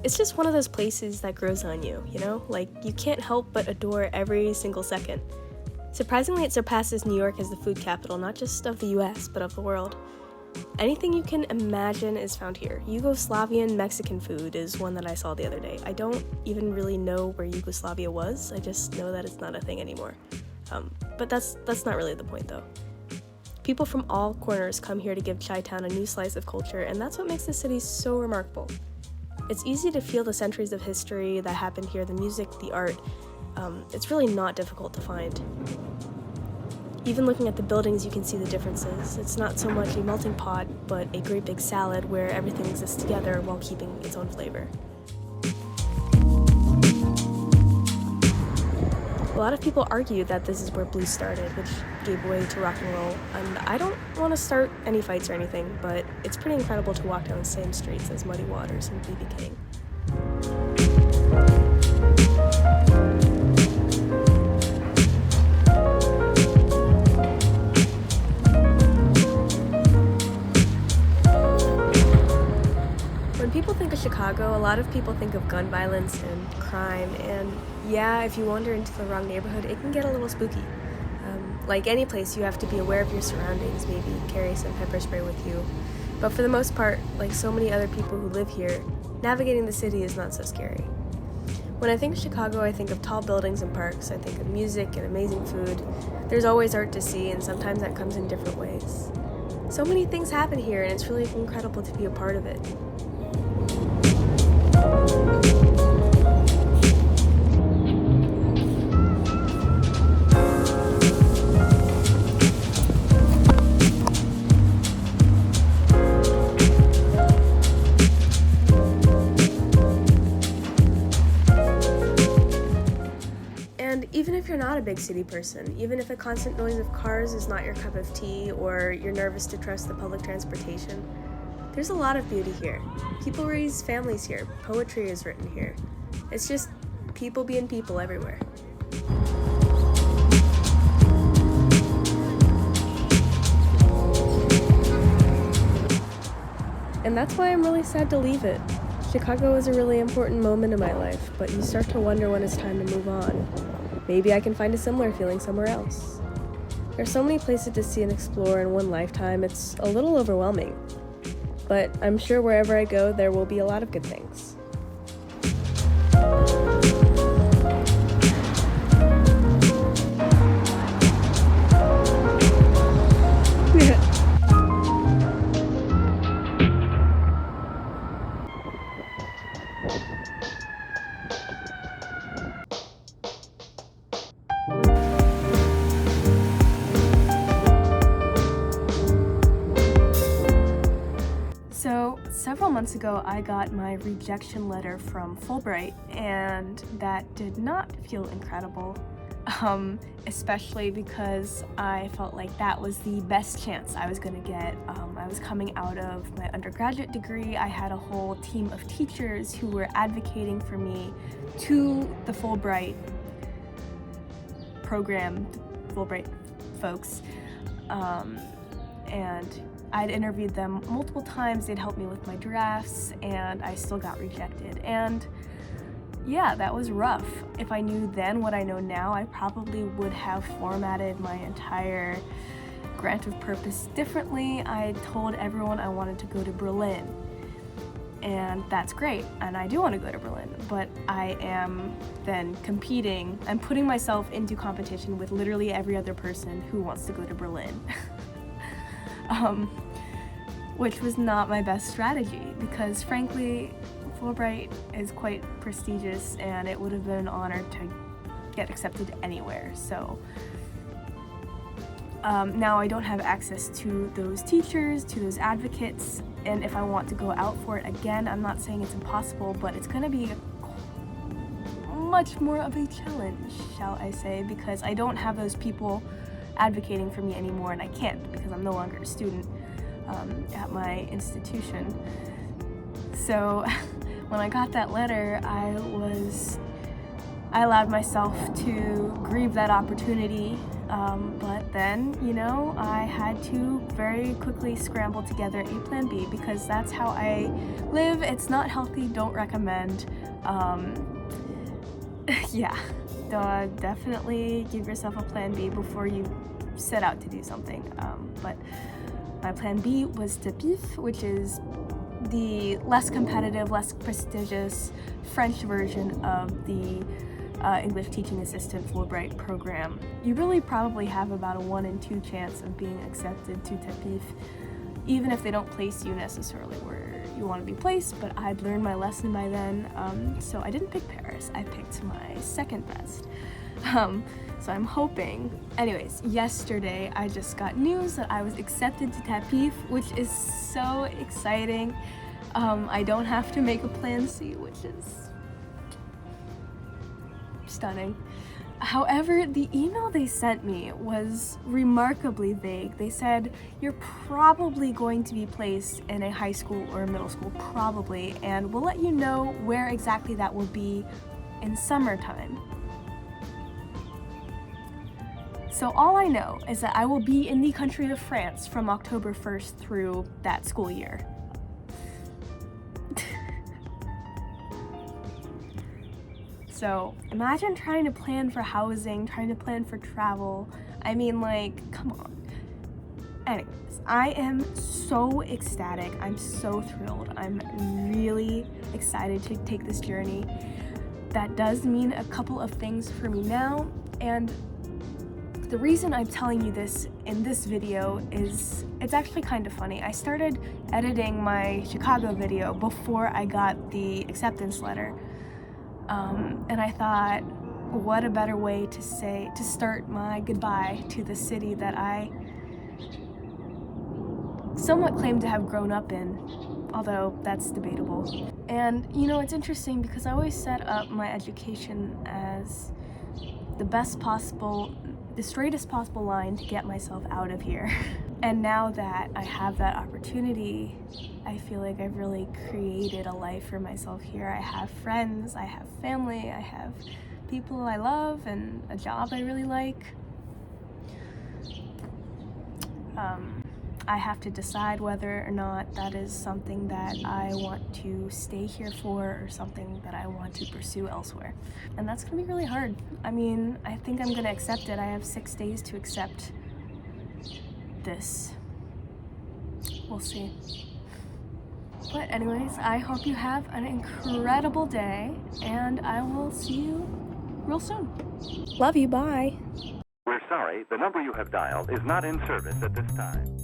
it's just one of those places that grows on you, you know? Like, you can't help but adore every single second. Surprisingly, it surpasses New York as the food capital, not just of the US, but of the world. Anything you can imagine is found here. Yugoslavian Mexican food is one that I saw the other day. I don't even really know where Yugoslavia was. I just know that it's not a thing anymore. But that's not really the point, though. People from all corners come here to give Chi-Town a new slice of culture, and that's what makes the city so remarkable. It's easy to feel the centuries of history that happened here, the music, the art. It's really not difficult to find. Even looking at the buildings, you can see the differences. It's not so much a melting pot, but a great big salad where everything exists together while keeping its own flavor. A lot of people argue that this is where blues started, which gave way to rock and roll, and I don't want to start any fights or anything, but it's pretty incredible to walk down the same streets as Muddy Waters and B.B. King. When people think of Chicago, a lot of people think of gun violence and crime, and yeah, if you wander into the wrong neighborhood, it can get a little spooky. Like any place, you have to be aware of your surroundings, maybe carry some pepper spray with you. But for the most part, like so many other people who live here, navigating the city is not so scary. When I think of Chicago, I think of tall buildings and parks. I think of music and amazing food. There's always art to see, and sometimes that comes in different ways. So many things happen here, and it's really incredible to be a part of it. And even if you're not a big city person, even if the constant noise of cars is not your cup of tea or you're nervous to trust the public transportation, there's a lot of beauty here. People raise families here. Poetry is written here. It's just people being people everywhere. And that's why I'm really sad to leave it. Chicago was a really important moment in my life, but you start to wonder when it's time to move on. Maybe I can find a similar feeling somewhere else. There's so many places to see and explore in one lifetime, it's a little overwhelming. But I'm sure wherever I go, there will be a lot of good things. So, several months ago, I got my rejection letter from Fulbright, and that did not feel incredible, especially because I felt like that was the best chance I was going to get. I was coming out of my undergraduate degree. I had a whole team of teachers who were advocating for me to the Fulbright program, Fulbright folks, and I'd interviewed them multiple times. They'd helped me with my drafts, and I still got rejected. And yeah, that was rough. If I knew then what I know now, I probably would have formatted my entire grant of purpose differently. I told everyone I wanted to go to Berlin, and that's great, and I do want to go to Berlin, but I am then competing. I'm putting myself into competition with literally every other person who wants to go to Berlin. Which was not my best strategy, because frankly, Fulbright is quite prestigious and it would have been an honor to get accepted anywhere. So now I don't have access to those teachers, to those advocates, and if I want to go out for it again, I'm not saying it's impossible, but it's going to be much more of a challenge, shall I say, because I don't have those people advocating for me anymore, and I can't because I'm no longer a student at my institution. So when I got that letter, I allowed myself to grieve that opportunity But then, you know, I had to very quickly scramble together a plan B because that's how I live. It's not healthy, don't recommend. Yeah, definitely give yourself a plan B before you set out to do something. But my plan B was TAPIF, which is the less competitive, less prestigious French version of the English Teaching Assistant Fulbright program. You really probably have about a 1 in 2 chance of being accepted to TAPIF, even if they don't place you necessarily where you want to be placed, but I'd learned my lesson by then, so I didn't pick Paris. I picked my second best. So I'm hoping. Anyways, yesterday I just got news that I was accepted to TAPIF, which is so exciting. I don't have to make a plan C, which is stunning. However, the email they sent me was remarkably vague. They said, you're probably going to be placed in a high school or a middle school, probably, and we'll let you know where exactly that will be in summertime. So all I know is that I will be in the country of France from October 1st through that school year. So imagine trying to plan for housing, trying to plan for travel. I mean, like, come on. Anyways, I am so ecstatic. I'm so thrilled. I'm really excited to take this journey. That does mean a couple of things for me now, and the reason I'm telling you this in this video is it's actually kind of funny. I started editing my Chicago video before I got the acceptance letter. And I thought, what a better way to start my goodbye to the city that I somewhat claim to have grown up in, although that's debatable. And you know, it's interesting because I always set up my education as the straightest possible line to get myself out of here. And now that I have that opportunity, I feel like I've really created a life for myself here. I have friends, I have family, I have people I love, and a job I really like. I have to decide whether or not that is something that I want to stay here for or something that I want to pursue elsewhere. And that's gonna be really hard. I mean, I think I'm gonna accept it. I have 6 days to accept this. We'll see. But anyways, I hope you have an incredible day, and I will see you real soon. Love you, bye. We're sorry, the number you have dialed is not in service at this time.